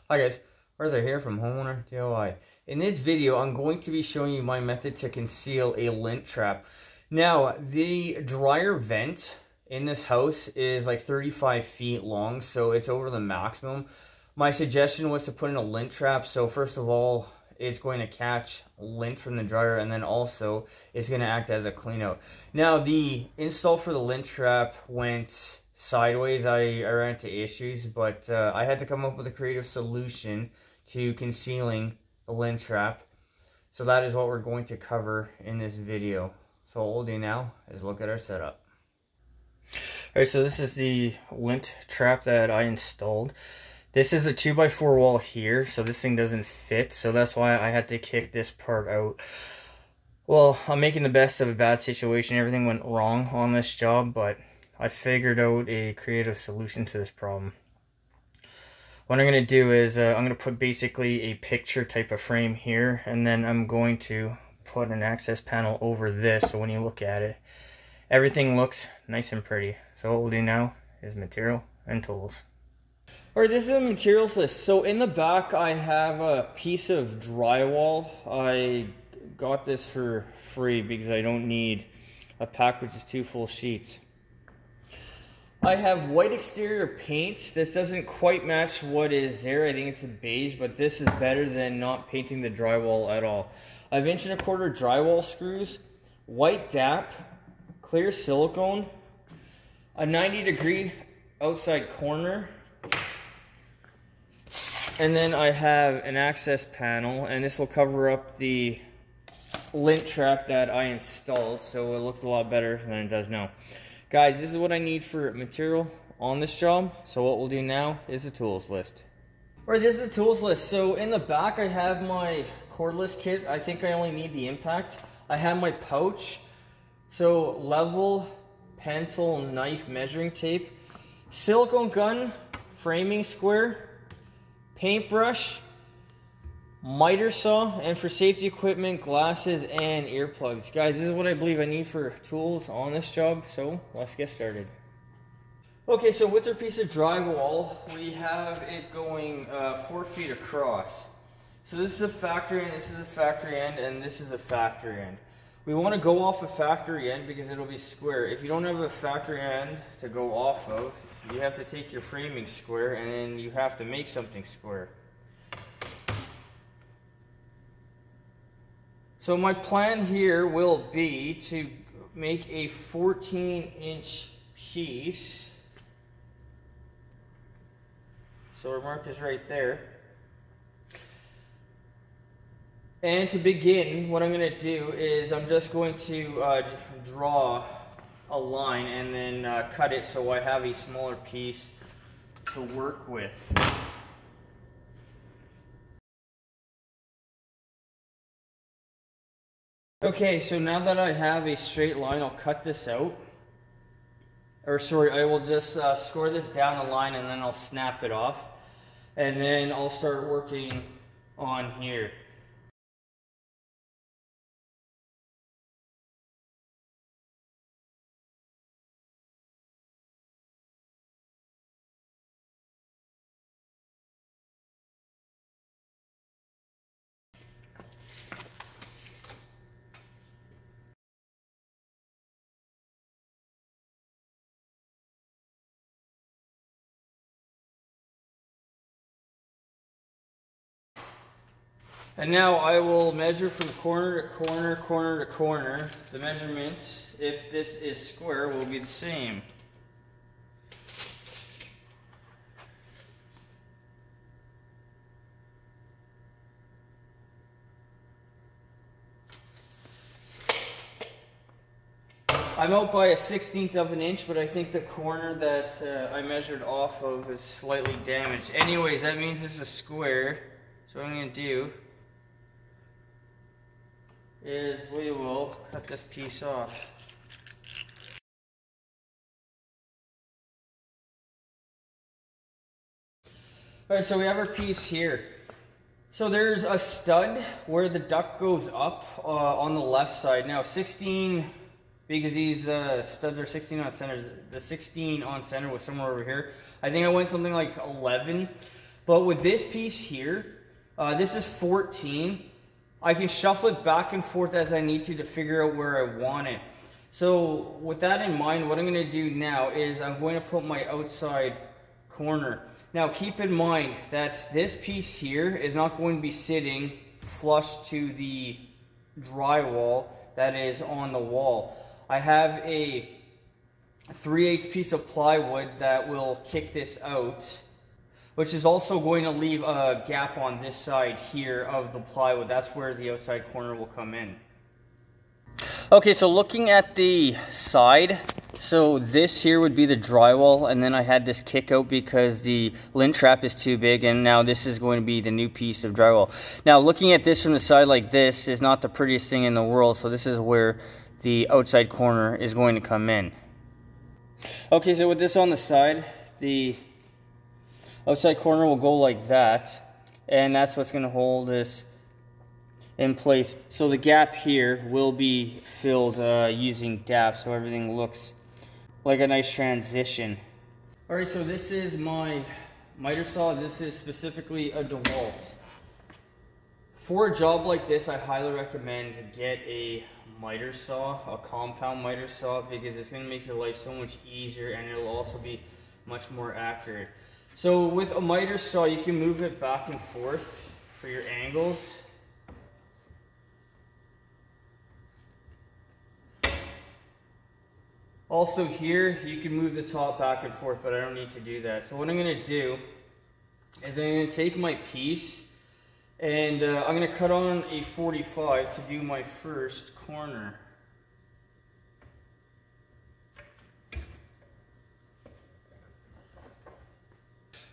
Hi guys, Arthur here from Homeowner DIY. In this video, I'm going to be showing you my method to conceal a lint trap. Now, the dryer vent in this house is like 35 feet long, so it's over the maximum. My suggestion was to put in a lint trap, so first of all, it's going to catch lint from the dryer, and then also it's going to act as a clean out. Now, the install for the lint trap went sideways. I ran into issues, but I had to come up with a creative solution to concealing the lint trap. So that is what we're going to cover in this video. So what we'll do now is look at our setup. Alright, so this is the lint trap that I installed. This is a 2x4 wall here, so this thing doesn't fit, so that's why I had to kick this part out. Well, I'm making the best of a bad situation. Everything went wrong on this job, but I figured out a creative solution to this problem. What I'm going to do is I'm going to put basically a picture type of frame here, and then I'm going to put an access panel over this, so when you look at it, everything looks nice and pretty. So what we'll do now is material and tools. Alright, this is a materials list. So in the back I have a piece of drywall. I got this for free because I don't need a pack which is 2 full sheets. I have white exterior paint. This doesn't quite match what is there. I think it's a beige, but this is better than not painting the drywall at all. I have 1 1/4" drywall screws, white DAP, clear silicone, a 90-degree outside corner, and then I have an access panel, and this will cover up the lint trap that I installed, so it looks a lot better than it does now. Guys, this is what I need for material on this job. So what we'll do now is a tools list. Alright, this is a tools list. So in the back I have my cordless kit. I think I only need the impact. I have my pouch. So level, pencil, knife, measuring tape, silicone gun, framing square, paintbrush, miter saw, and for safety equipment, glasses and earplugs. Guys, this is what I believe I need for tools on this job, so let's get started. Okay, so with our piece of drywall, we have it going 4 feet across. So this is a factory end, this is a factory end, and this is a factory end. We want to go off a factory end because it'll be square. If you don't have a factory end to go off of, you have to take your framing square and then you have to make something square. So my plan here will be to make a 14-inch piece. So our mark is right there. And to begin, what I'm going to do is I'm just going to draw a line and then cut it so I have a smaller piece to work with. Okay, so now that I have a straight line, I'll cut this out. Or sorry, I will just score this down the line and then I'll snap it off. And then I'll start working on here. And now I will measure from corner to corner, corner to corner. The measurements, if this is square, will be the same. I'm out by a 1/16 of an inch, but I think the corner that I measured off of is slightly damaged. Anyways, that means it's a square. So what I'm going to do is we will cut this piece off. Alright, so we have our piece here. So there's a stud where the duct goes up on the left side. Now 16, because these studs are 16 on center, the 16 on center was somewhere over here. I think I went something like 11. But with this piece here, this is 14. I can shuffle it back and forth as I need to figure out where I want it. So with that in mind, what I'm going to do now is I'm going to put my outside corner. Now keep in mind that this piece here is not going to be sitting flush to the drywall that is on the wall. I have a 3/8 piece of plywood that will kick this out, which is also going to leave a gap on this side here of the plywood. That's where the outside corner will come in. Okay, so looking at the side, so this here would be the drywall, and then I had this kick out because the lint trap is too big, and now this is going to be the new piece of drywall. Now looking at this from the side like this is not the prettiest thing in the world, so this is where the outside corner is going to come in. Okay, so with this on the side, the outside corner will go like that, and that's what's going to hold this in place. So the gap here will be filled using DAP, so everything looks like a nice transition. Alright, so this is my miter saw. This is specifically a DeWalt. For a job like this, I highly recommend get a miter saw, a compound miter saw, because it's going to make your life so much easier, and it'll also be much more accurate. So with a miter saw, you can move it back and forth for your angles. Also here, you can move the top back and forth, but I don't need to do that. So what I'm going to do is I'm going to take my piece and I'm going to cut on a 45 to do my first corner.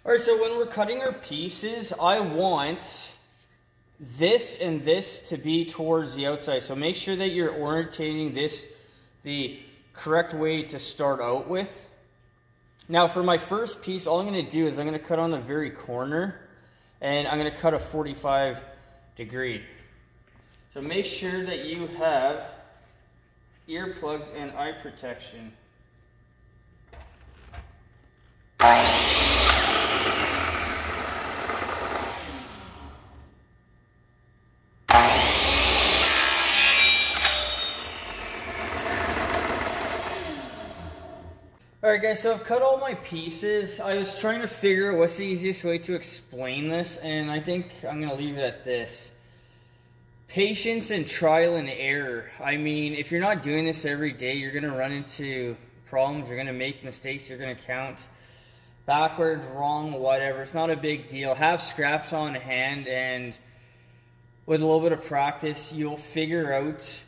Alright, so when we're cutting our pieces, I want this and this to be towards the outside. So make sure that you're orientating this the correct way to start out with. Now for my first piece, all I'm going to do is I'm going to cut on the very corner, and I'm going to cut a 45 degree. So make sure that you have earplugs and eye protection. Alright guys, so I've cut all my pieces. I was trying to figure out what's the easiest way to explain this, and I think I'm going to leave it at this. Patience and trial and error. I mean, if you're not doing this every day, you're going to run into problems, you're going to make mistakes, you're going to count backwards, wrong, whatever. It's not a big deal. Have scraps on hand, and with a little bit of practice, you'll figure out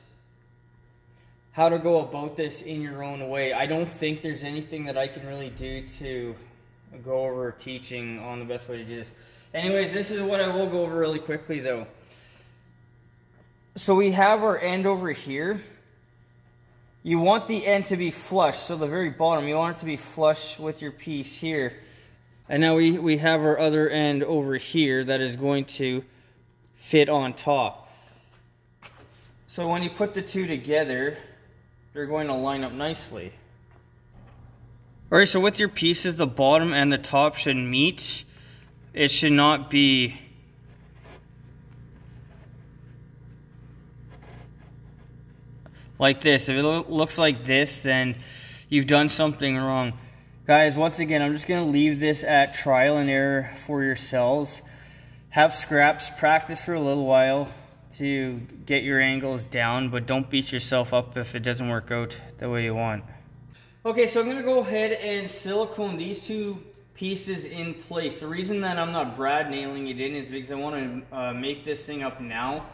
how to go about this in your own way. I don't think there's anything that I can really do to go over teaching on the best way to do this. Anyways, this is what I will go over really quickly though. So we have our end over here. You want the end to be flush, so the very bottom, you want it to be flush with your piece here. And now we have our other end over here that is going to fit on top. So when you put the two together, they're going to line up nicely. Alright, so with your pieces, the bottom and the top should meet. It should not be like this. If it looks like this, then you've done something wrong. Guys, once again, I'm just going to leave this at trial and error for yourselves. Have scraps, practice for a little while to get your angles down, but don't beat yourself up if it doesn't work out the way you want. Okay, so I'm going to go ahead and silicone these two pieces in place. The reason that I'm not brad nailing it in is because I want to make this thing up now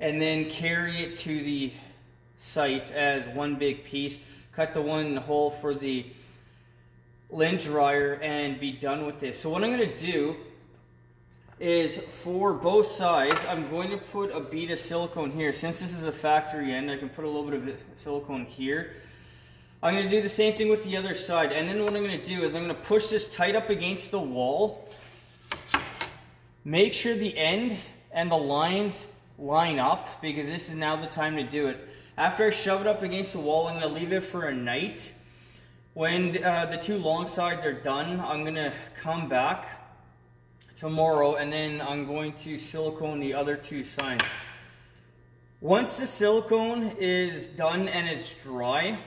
and then carry it to the site as one big piece, cut the one hole for the lint dryer, and be done with this. So what I'm going to do is for both sides, I'm going to put a bead of silicone here. Since this is a factory end, I can put a little bit of silicone here. I'm going to do the same thing with the other side. And then what I'm going to do is I'm going to push this tight up against the wall. Make sure the end and the lines line up, because this is now the time to do it. After I shove it up against the wall, I'm going to leave it for a night. When the two long sides are done, I'm going to come back tomorrow, and then I'm going to silicone the other two sides. Once the silicone is done and it's dry,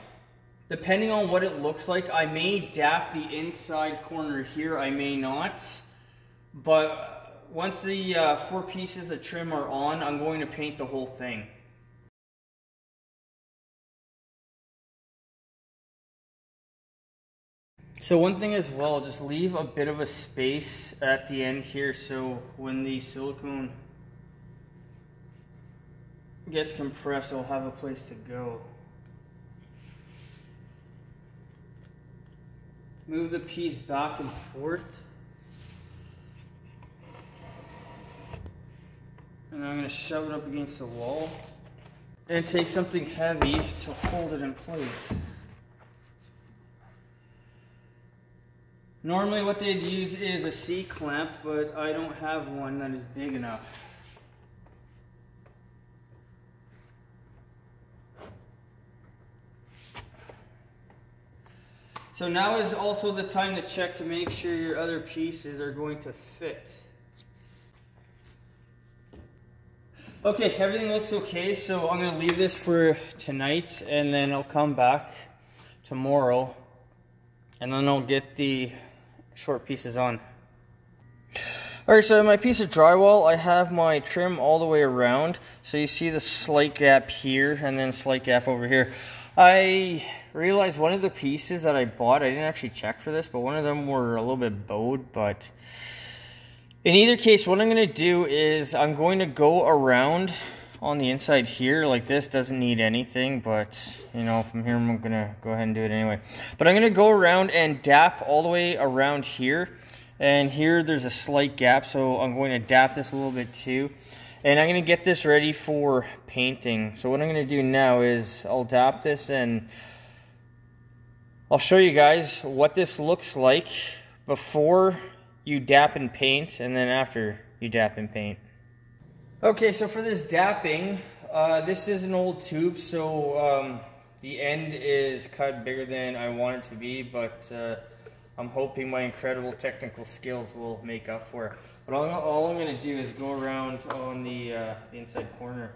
depending on what it looks like, I may dap the inside corner here, I may not. But once the 4 pieces of trim are on, I'm going to paint the whole thing. So one thing as well, just leave a bit of a space at the end here, so when the silicone gets compressed, it'll have a place to go. Move the piece back and forth. And I'm going to shove it up against the wall. And take something heavy to hold it in place. Normally what they'd use is a C-clamp, but I don't have one that is big enough. So now is also the time to check to make sure your other pieces are going to fit. Okay, everything looks okay, so I'm going to leave this for tonight, and then I'll come back tomorrow, and then I'll get the short pieces on. Alright, so my piece of drywall, I have my trim all the way around, so you see the slight gap here, and then slight gap over here. I realized one of the pieces that I bought, I didn't actually check for this, but one of them were a little bit bowed, but in either case, what I'm going to do is I'm going to go around on the inside here. Like this doesn't need anything, but you know, from here I'm going to go ahead and do it anyway. But I'm going to go around and dap all the way around here. And here there's a slight gap, so I'm going to dap this a little bit too. And I'm going to get this ready for painting. So what I'm going to do now is I'll dap this and I'll show you guys what this looks like before you dap and paint, and then after you dap and paint. Okay, so for this dapping, this is an old tube, so the end is cut bigger than I want it to be, but I'm hoping my incredible technical skills will make up for it. But all I'm going to do is go around on the inside corner.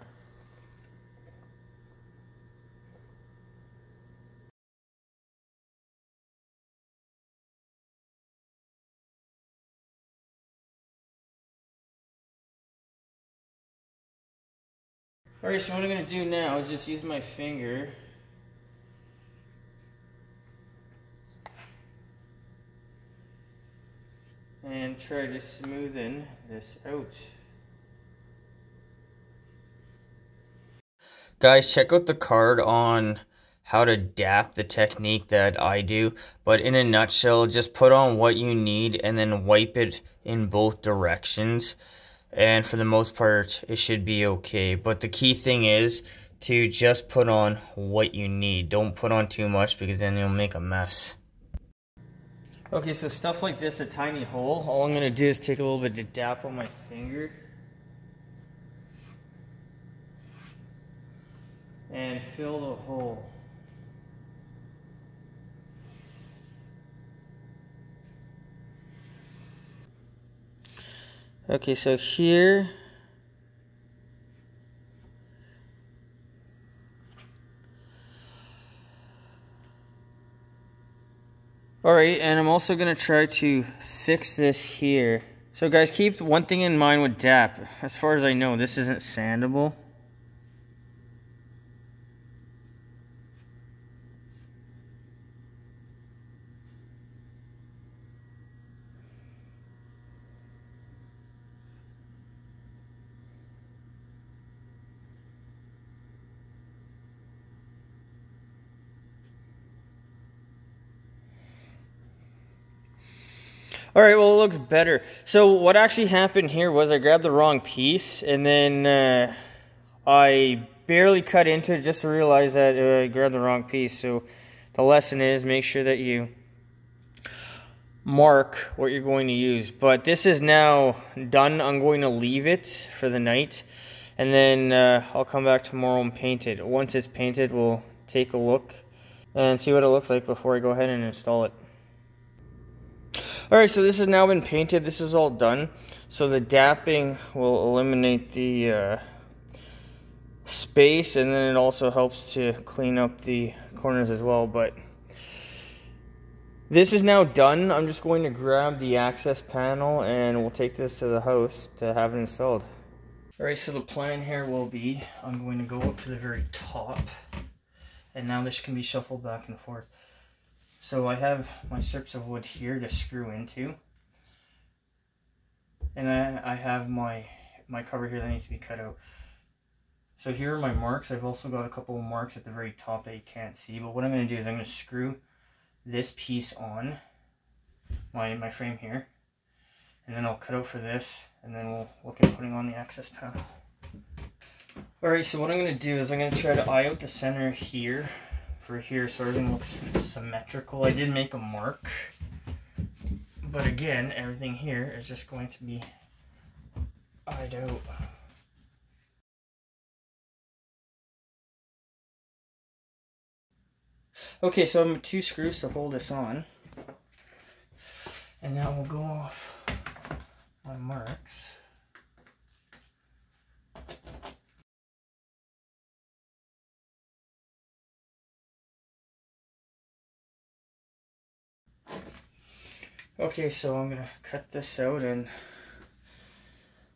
Alright, so what I'm going to do now is just use my finger and try to smoothen this out. Guys, check out the card on how to dap, the technique that I do, but in a nutshell, just put on what you need and then wipe it in both directions. And for the most part, it should be okay. But the key thing is to just put on what you need. Don't put on too much, because then you'll make a mess. Okay, so stuff like this, a tiny hole, all I'm going to do is take a little bit of dap on my finger and fill the hole. Okay, so here, alright, and I'm also going to try to fix this here. So guys, keep one thing in mind with dap. As far as I know, this isn't sandable. Alright, well, it looks better. So what actually happened here was I grabbed the wrong piece, and then I barely cut into it just to realize that I grabbed the wrong piece. So the lesson is, make sure that you mark what you're going to use. But this is now done. I'm going to leave it for the night, and then I'll come back tomorrow and paint it. Once it's painted, we'll take a look and see what it looks like before I go ahead and install it. Alright, so this has now been painted. This is all done. So the dapping will eliminate the space, and then it also helps to clean up the corners as well. But this is now done. I'm just going to grab the access panel and we'll take this to the house to have it installed. Alright, so the plan here will be, I'm going to go up to the very top, and now this can be shuffled back and forth. So I have my strips of wood here to screw into, and I have my cover here that needs to be cut out. So here are my marks. I've also got a couple of marks at the very top that you can't see, but what I'm going to do is I'm going to screw this piece on my frame here, and then I'll cut out for this, and then we'll look at putting on the access panel. Alright, so what I'm going to do is I'm going to try to eye out the center here for here so everything looks symmetrical. I did make a mark, but again, everything here is just going to be eyed out. Okay, so I'm 2 screws to hold this on, and now we'll go off my marks. Okay, so I'm gonna cut this out, and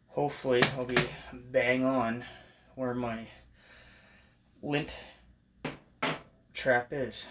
hopefully I'll be bang on where my lint trap is.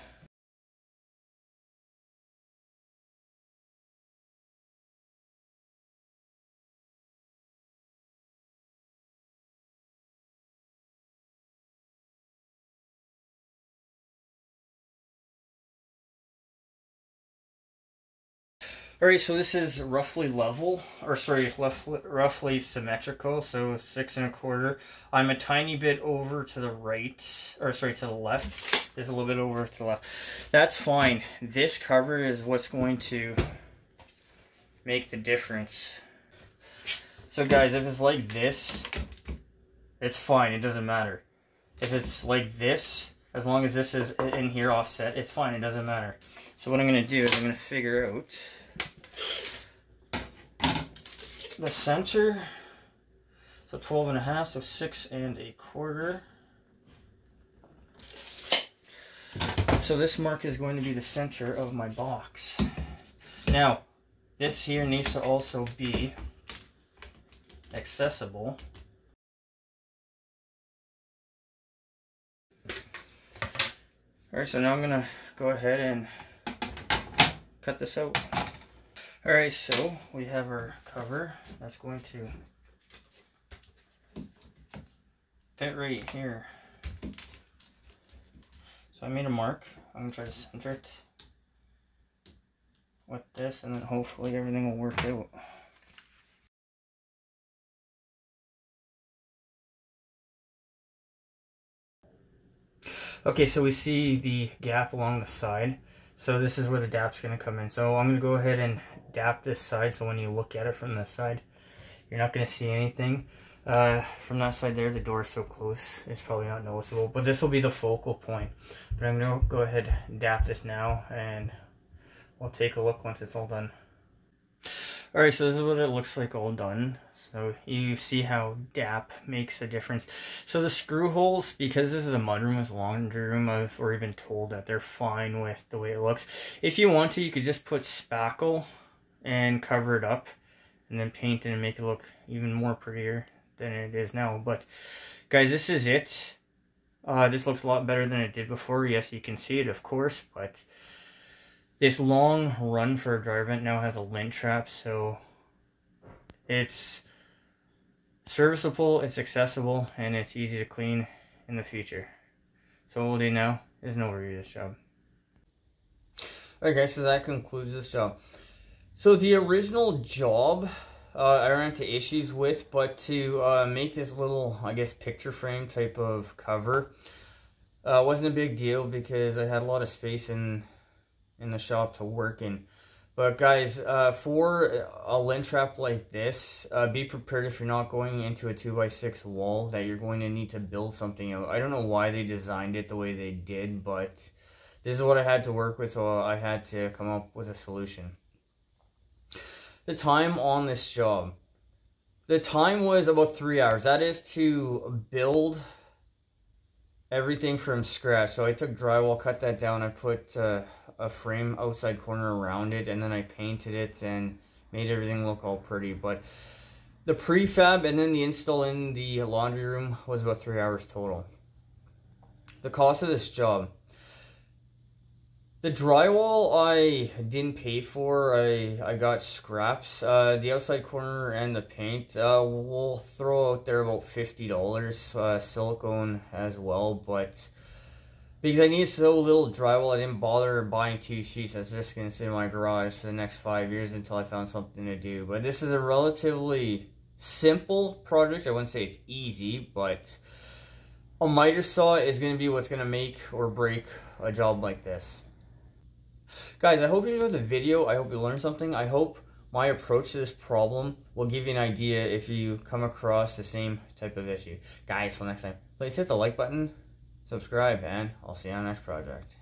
Alright, so this is roughly level, or sorry, roughly symmetrical, so 6 1/4. I'm a tiny bit over to the right, or sorry, to the left. There's a little bit over to the left. That's fine. This cover is what's going to make the difference. So guys, if it's like this, it's fine, it doesn't matter. If it's like this, as long as this is in here offset, it's fine, it doesn't matter. So what I'm going to do is I'm going to figure out the center, so 12 1/2, so 6 1/4. So this mark is going to be the center of my box. Now, this here needs to also be accessible. Alright, so now I'm going to go ahead and cut this out. Alright, so we have our cover that's going to fit right here. So I made a mark. I'm going to try to center it with this, and then hopefully everything will work out. Okay, so we see the gap along the side. So this is where the dap's going to come in. So I'm going to go ahead and dap this side, so when you look at it from this side, you're not going to see anything. From that side there, the door is so close, it's probably not noticeable. But this will be the focal point. But I'm going to go ahead and dap this now, and we'll take a look once it's all done. Alright, so this is what it looks like all done. So you see how dap makes a difference. So the screw holes, because this is a mudroom, it's a laundry room, I've already been told that they're fine with the way it looks. If you want to, you could just put spackle and cover it up, and then paint it and make it look even more prettier than it is now. But guys, this is it. This looks a lot better than it did before. Yes, you can see it, of course, but this long run for a dryer vent now has a lint trap, so it's serviceable, it's accessible, and it's easy to clean in the future. So what we'll do now is an overview of this job. Alright guys, so that concludes this job. So the original job I ran into issues with, but to make this little, I guess, picture frame type of cover wasn't a big deal because I had a lot of space in the shop to work in. But guys, for a lint trap like this, be prepared if you're not going into a 2x6 wall that you're going to need to build something out. I don't know why they designed it the way they did, but this is what I had to work with, so I had to come up with a solution. the time on this job. The time was about 3 hours. That is to build everything from scratch. So I took drywall, cut that down, I put a frame outside corner around it, and then I painted it and made everything look all pretty. But the prefab and then the install in the laundry room was about 3 hours total. The cost of this job. The drywall I didn't pay for. I got scraps. The outside corner and the paint, we'll throw out there about $50. Silicone as well, but because I need so little drywall, I didn't bother buying 2 sheets. I was just going to sit in my garage for the next 5 years until I found something to do. But this is a relatively simple project. I wouldn't say it's easy, but a miter saw is going to be what's going to make or break a job like this. Guys, I hope you enjoyed the video. I hope you learned something. I hope my approach to this problem will give you an idea if you come across the same type of issue. Guys, till next time, please hit the like button, subscribe, and I'll see you on the next project.